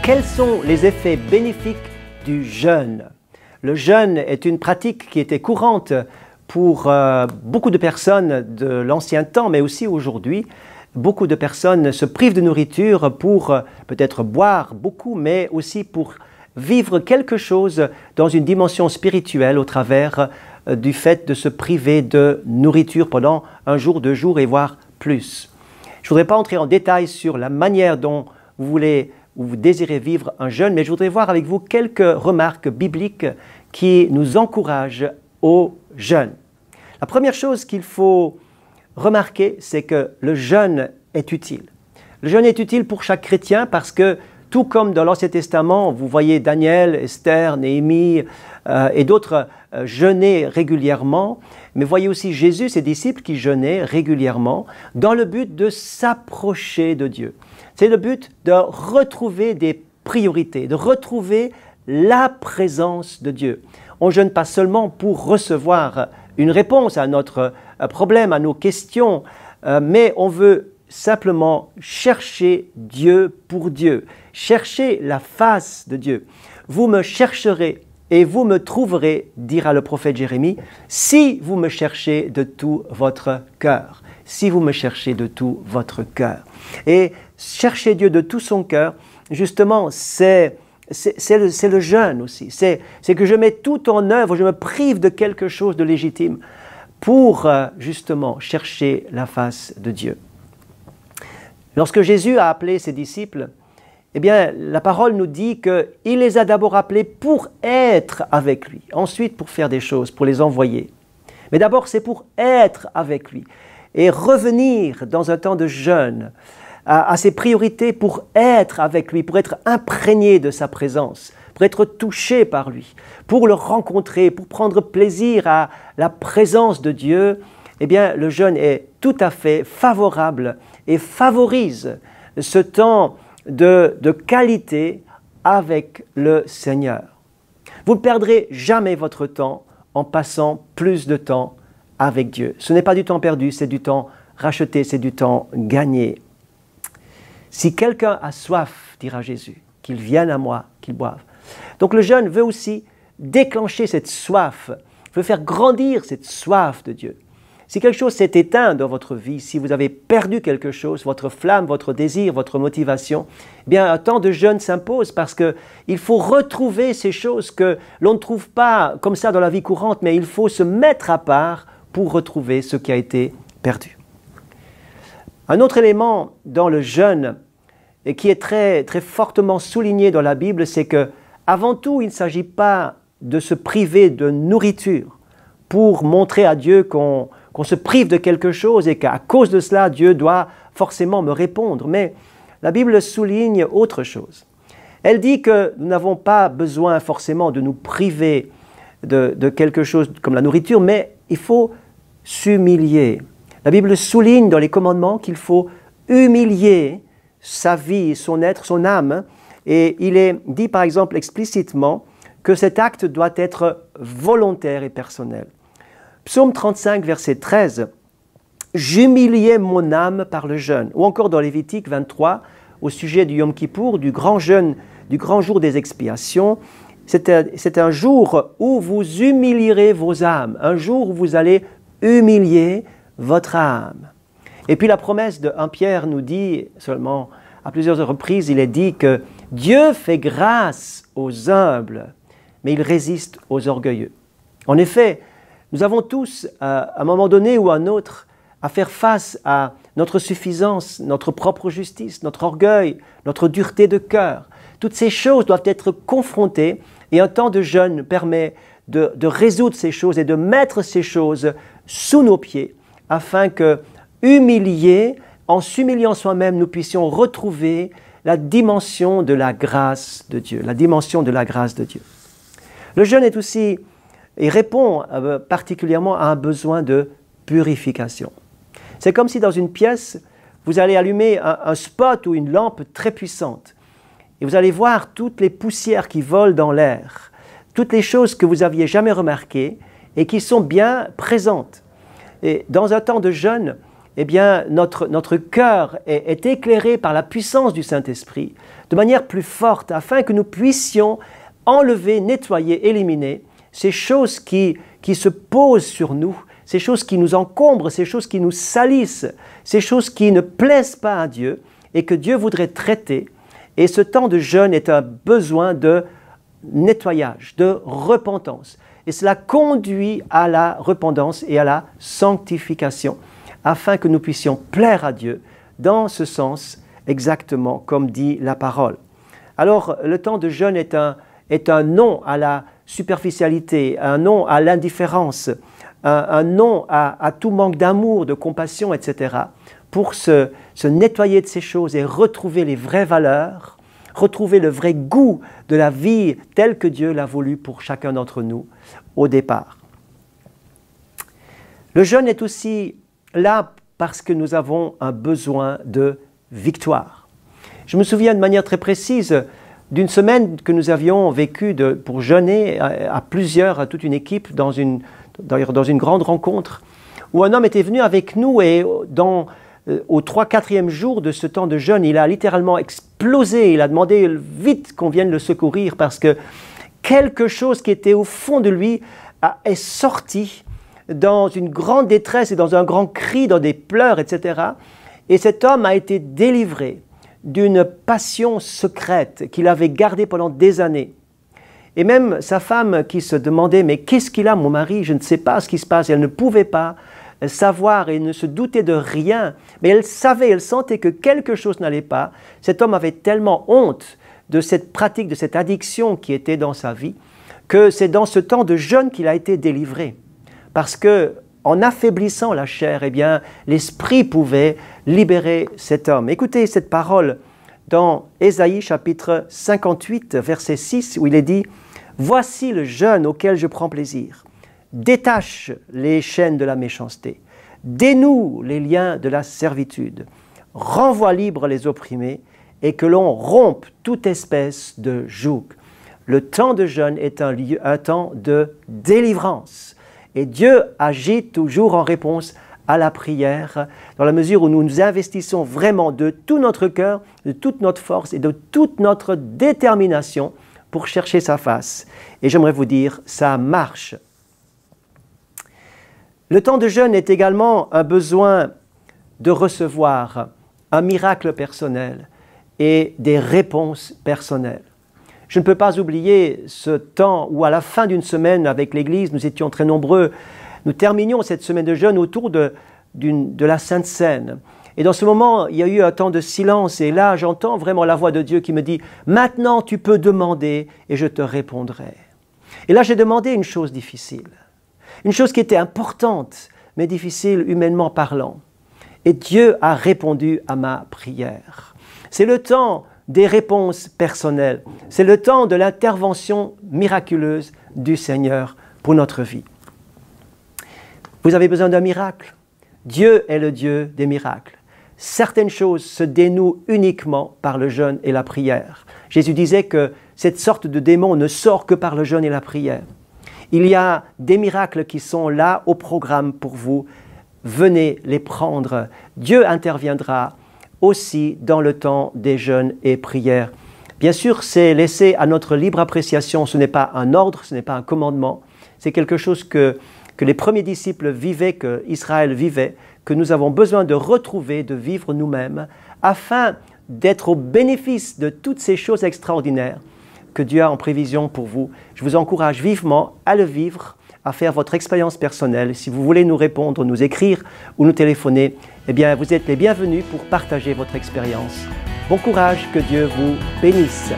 Quels sont les effets bénéfiques du jeûne? Le jeûne est une pratique qui était courante pour beaucoup de personnes de l'ancien temps, mais aussi aujourd'hui. Beaucoup de personnes se privent de nourriture pour peut-être boire beaucoup, mais aussi pour vivre quelque chose dans une dimension spirituelle au travers du fait de se priver de nourriture pendant un jour, 2 jours et voire plus. Je ne voudrais pas entrer en détail sur la manière dont vous désirez vivre un jeûne, mais je voudrais voir avec vous quelques remarques bibliques qui nous encouragent au jeûne. La première chose qu'il faut remarquer, c'est que le jeûne est utile. Le jeûne est utile pour chaque chrétien parce que, tout comme dans l'Ancien Testament, vous voyez Daniel, Esther, Néhémie et d'autres jeûner régulièrement, mais voyez aussi Jésus, ses disciples qui jeûnaient régulièrement dans le but de s'approcher de Dieu. C'est le but de retrouver des priorités, de retrouver la présence de Dieu. On ne jeûne pas seulement pour recevoir une réponse à notre problème, à nos questions, mais on veut simplement chercher Dieu pour Dieu, chercher la face de Dieu. Vous me chercherez et vous me trouverez, dira le prophète Jérémie, si vous me cherchez de tout votre cœur. Si vous me cherchez de tout votre cœur. Et chercher Dieu de tout son cœur, justement, c'est le jeûne aussi. C'est que je mets tout en œuvre, je me prive de quelque chose de légitime pour justement chercher la face de Dieu. Lorsque Jésus a appelé ses disciples, eh bien, la parole nous dit qu'il les a d'abord appelés pour être avec lui, ensuite pour faire des choses, pour les envoyer. Mais d'abord, c'est pour être avec lui et revenir dans un temps de jeûne à ses priorités pour être avec lui, pour être imprégné de sa présence, pour être touché par lui, pour le rencontrer, pour prendre plaisir à la présence de Dieu. Eh bien, le jeûne est tout à fait favorable et favorise ce temps de qualité avec le Seigneur. Vous ne perdrez jamais votre temps en passant plus de temps avec Dieu. Ce n'est pas du temps perdu, c'est du temps racheté, c'est du temps gagné. Si quelqu'un a soif, dira Jésus, qu'il vienne à moi, qu'il boive. Donc le jeûne veut aussi déclencher cette soif, veut faire grandir cette soif de Dieu. Si quelque chose s'est éteint dans votre vie, si vous avez perdu quelque chose, votre flamme, votre désir, votre motivation, eh bien un temps de jeûne s'impose parce qu'il faut retrouver ces choses que l'on ne trouve pas comme ça dans la vie courante, mais il faut se mettre à part pour retrouver ce qui a été perdu. Un autre élément dans le jeûne et qui est très, très fortement souligné dans la Bible, c'est que avant tout, il ne s'agit pas de se priver de nourriture pour montrer à Dieu qu'on se prive de quelque chose et qu'à cause de cela, Dieu doit forcément me répondre. Mais la Bible souligne autre chose. Elle dit que nous n'avons pas besoin forcément de nous priver de quelque chose comme la nourriture, mais il faut s'humilier. La Bible souligne dans les commandements qu'il faut humilier sa vie, son être, son âme. Et il est dit par exemple explicitement que cet acte doit être volontaire et personnel. Psaume 35, verset 13, « J'humiliais mon âme par le jeûne ». Ou encore dans Lévitique 23, au sujet du Yom Kippour, du grand jeûne, du grand jour des expiations. C'est un jour où vous humilierez vos âmes, un jour où vous allez humilier votre âme. Et puis la promesse de 1 Pierre nous dit, seulement à plusieurs reprises, il est dit que Dieu fait grâce aux humbles, mais il résiste aux orgueilleux. En effet, nous avons tous, à un moment donné ou à un autre, à faire face à notre suffisance, notre propre justice, notre orgueil, notre dureté de cœur. Toutes ces choses doivent être confrontées et un temps de jeûne permet de résoudre ces choses et de mettre ces choses sous nos pieds afin que, humiliés, en s'humiliant soi-même, nous puissions retrouver la dimension de la grâce de Dieu, la dimension de la grâce de Dieu. Le jeûne est aussi, et répond particulièrement à un besoin de purification. C'est comme si dans une pièce, vous allez allumer un spot ou une lampe très puissante et vous allez voir toutes les poussières qui volent dans l'air, toutes les choses que vous n'aviez jamais remarquées et qui sont bien présentes. Et dans un temps de jeûne, eh bien, notre cœur est éclairé par la puissance du Saint-Esprit, de manière plus forte, afin que nous puissions enlever, nettoyer, éliminer ces choses qui se posent sur nous, ces choses qui nous encombrent, ces choses qui nous salissent, ces choses qui ne plaisent pas à Dieu et que Dieu voudrait traiter. Et ce temps de jeûne est un besoin de nettoyage, de repentance. Et cela conduit à la repentance et à la sanctification, afin que nous puissions plaire à Dieu dans ce sens exactement comme dit la parole. Alors, le temps de jeûne est un non à la superficialité, un non à l'indifférence, un non à tout manque d'amour, de compassion, etc. pour se nettoyer de ces choses et retrouver les vraies valeurs, retrouver le vrai goût de la vie telle que Dieu l'a voulu pour chacun d'entre nous au départ. Le jeûne est aussi là parce que nous avons un besoin de victoire. Je me souviens de manière très précise d'une semaine que nous avions vécue pour jeûner à plusieurs, à toute une équipe, d'ailleurs dans une grande rencontre, où un homme était venu avec nous et au 3-4e jour de ce temps de jeûne, il a littéralement explosé. Il a demandé vite qu'on vienne le secourir parce que quelque chose qui était au fond de lui est sorti dans une grande détresse et dans un grand cri, dans des pleurs, etc. Et cet homme a été délivré d'une passion secrète qu'il avait gardée pendant des années. Et même sa femme qui se demandait « Mais qu'est-ce qu'il a, mon mari? Je ne sais pas ce qui se passe. » Elle ne pouvait pas savoir et ne se doutait de rien. Mais elle savait, elle sentait que quelque chose n'allait pas. Cet homme avait tellement honte de cette pratique, de cette addiction qui était dans sa vie, que c'est dans ce temps de jeûne qu'il a été délivré. Parce que en affaiblissant la chair, eh bien, l'esprit pouvait libérer cet homme. Écoutez cette parole dans Ésaïe chapitre 58, verset 6, où il est dit « Voici le jeûne auquel je prends plaisir. Détache les chaînes de la méchanceté. Dénoue les liens de la servitude. Renvoie libre les opprimés et que l'on rompe toute espèce de joug. » Le temps de jeûne est un temps de délivrance. Et Dieu agit toujours en réponse à la prière, dans la mesure où nous nous investissons vraiment de tout notre cœur, de toute notre force et de toute notre détermination pour chercher sa face. Et j'aimerais vous dire, ça marche. Le temps de jeûne est également un besoin de recevoir un miracle personnel et des réponses personnelles. Je ne peux pas oublier ce temps où à la fin d'une semaine avec l'Église, nous étions très nombreux, nous terminions cette semaine de jeûne autour de la Sainte Seine. Et dans ce moment, il y a eu un temps de silence et là, j'entends vraiment la voix de Dieu qui me dit « Maintenant, tu peux demander et je te répondrai. » Et là, j'ai demandé une chose difficile, une chose qui était importante, mais difficile humainement parlant. Et Dieu a répondu à ma prière. C'est le temps des réponses personnelles. C'est le temps de l'intervention miraculeuse du Seigneur pour notre vie. Vous avez besoin d'un miracle. Dieu est le Dieu des miracles. Certaines choses se dénouent uniquement par le jeûne et la prière. Jésus disait que cette sorte de démon ne sort que par le jeûne et la prière. Il y a des miracles qui sont là au programme pour vous. Venez les prendre. Dieu interviendra aussi dans le temps des jeûnes et prières. Bien sûr, c'est laissé à notre libre appréciation. Ce n'est pas un ordre, ce n'est pas un commandement. C'est quelque chose que les premiers disciples vivaient, que Israël vivait, que nous avons besoin de retrouver, de vivre nous-mêmes, afin d'être au bénéfice de toutes ces choses extraordinaires que Dieu a en prévision pour vous. Je vous encourage vivement à le vivre, à faire votre expérience personnelle. Si vous voulez nous répondre, nous écrire ou nous téléphoner, eh bien, vous êtes les bienvenus pour partager votre expérience. Bon courage, que Dieu vous bénisse.